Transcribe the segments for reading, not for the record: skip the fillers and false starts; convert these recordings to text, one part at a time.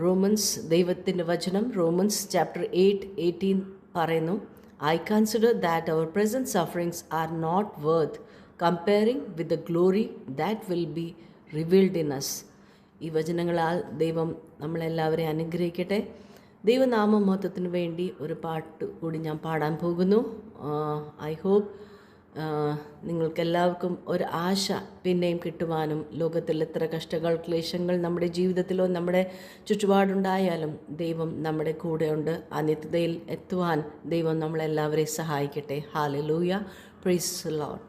Romance ദൈവത്തിൻ്റെ വചനം romance chapter 8:18 പറയുന്നു, I consider that our present sufferings are not worth comparing with the glory that will be revealed in us. ഈ വചനങ്ങളാൽ ദൈവം നമ്മളെല്ലാവരെയും അനുഗ്രഹിക്കട്ടെ. ദൈവനാമ മഹത്വത്തിന് വേണ്ടി ഒരു പാട്ട് കൂടി ഞാൻ പാടാൻ പോകുന്നു. ഐ ഹോപ്പ് നിങ്ങൾക്കെല്ലാവർക്കും ഒരു ആശ പിന്നെയും കിട്ടുവാനും, ലോകത്തിൽ എത്ര കഷ്ടങ്ങൾ ക്ലേശങ്ങൾ നമ്മുടെ ജീവിതത്തിലോ നമ്മുടെ ചുറ്റുപാടുണ്ടായാലും ദൈവം നമ്മുടെ കൂടെയുണ്ട്. ആ നിത്യതയിൽ എത്തുവാൻ ദൈവം നമ്മളെല്ലാവരെയും സഹായിക്കട്ടെ. Hallelujah, praise the Lord.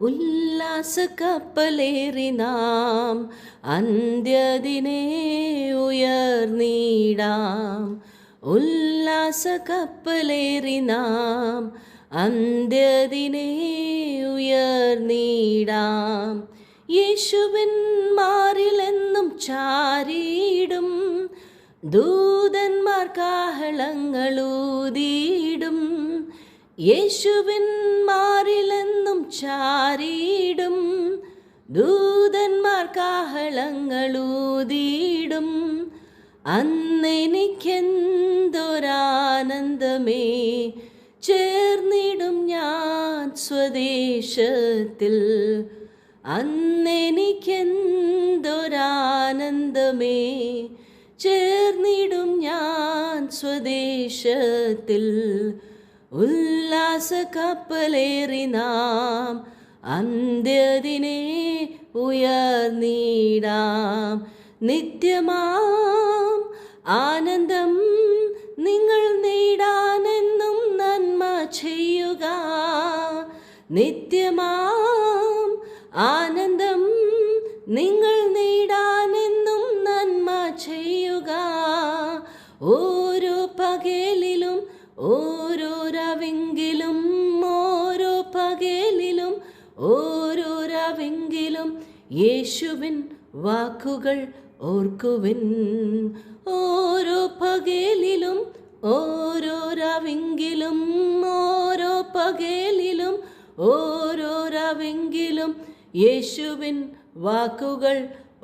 ഉല്ലാസ കപ്പലേറി നാം അന്ത്യദിനേ ഉയർന്നിടാം. ഉല്ലാസ കപ്പലേറി നാം അന്ത്യദിനേ ഉയർന്നിടാം. യേശുവിൻ മാറിലെന്നും ചാരിയിടും, ദൂതന്മാർ കാഹളങ്ങളൂതിയിടും. യേശുവിൻ മാറിലെന്നും ചാരിയിടും, ദൂതന്മാർ കാഹളങ്ങളൂതിയിടും. അന്നെനിക്കെന്തൊരാനന്ദമേ, ചേർന്നിടും ഞാൻ സ്വദേശത്തിൽ. അന്നെനിക്കെന്തൊരാനന്ദമേ, ചേർന്നിടും ഞാൻ സ്വദേശത്തിൽ. ഉല്ലാസ കപ്പലേറി നാം അന്ത്യദിനേ ഉയർന്നിടാം. നിത്യമാം ആനന്ദം നിങ്ങൾ നേടാനെന്നും നന്മ ചെയ്യുക. നിത്യമാം ആനന്ദം നിങ്ങൾ നേടാനെന്നും നന്മ ചെയ്യുക. ഓരോ പകലിലും ഓരോ രവെങ്കിലും, ഓരോ പകലിലും ഓരോ രവെങ്കിലും യേശുവിൻ വാക്കുകൾ ഓർക്കുവിൻ. ഓരോ പകലിലും ഓരോ രവെങ്കിലും, ഓരോ പകലിലും ഓരോ രവെങ്കിലും യേശുവിൻ വാക്കുകൾ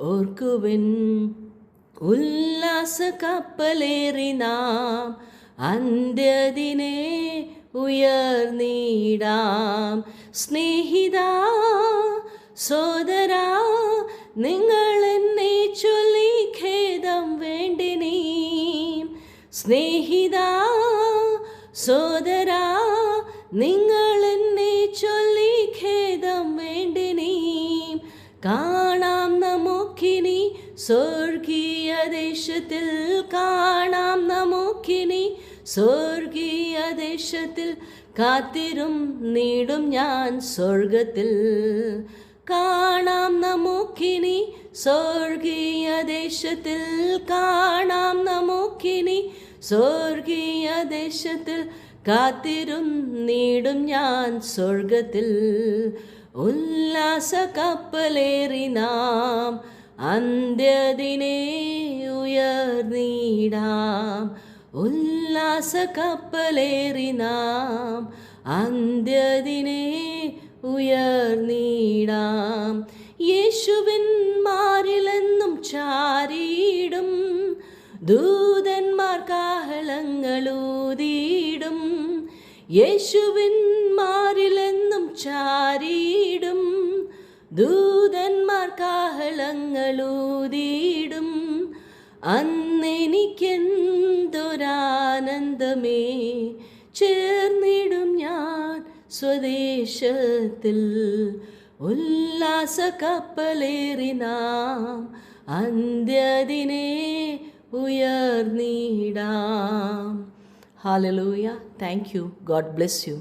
ഓർക്കുവിൻ. ഉല്ലാസ കപ്പലേറി നാം അന്ത്യദിനേ ഉയർന്നിടാം. സ്നേഹിതാ സോദരാ, നിങ്ങൾ എന്നെ ചൊല്ലി ഖേദം വേണ്ടിനീ. സ്നേഹിതാ സോദരാ, നിങ്ങൾ എന്നെ ചൊല്ലി ഖേദം വേണ്ടിനീ. കാണാം നമുക്കിനി സ്വർഗീയ ദേശത്തിൽ, കാണാം നമുക്കിനി സ്വർഗീയ ദേശത്തിൽ. കാത്തിരും നീടും ഞാൻ സ്വർഗത്തിൽ. കാണാം നമുക്കിനി സ്വർഗീയ ദേശത്തിൽ, കാണാം നമുക്കിനി സ്വർഗീയ ദേശത്തിൽ. കാത്തിരും നീടും ഞാൻ സ്വർഗത്തിൽ. ഉല്ലാസ കപ്പലേറി നാം അന്ത്യദിനേ ഉയർന്നിടാം. ഉല്ലാസ കപ്പലേറി നാം അന്ത്യദിനേ ഉയർന്നിടാം. യേശുവിൻ മാറിലെന്നും ചാരിയിടും, ദൂതന്മാർ കാഹളങ്ങളൂതിയിടും. യേശുവിൻ മാറിലെന്നും ചാരിയിടും, ദൂതന്മാർ കാഹളങ്ങളൂതിയിടും. അന്നെനിക്കെന്തൊരാനന്ദമേ, ചേർന്നിടും ഞാൻ സ്വദേശത്തിൽ. ഉല്ലാസ കപ്പലേറി നാം അന്ത്യദിനേ ഉയർന്നിടാം. Hallelujah. Thank you. God bless U.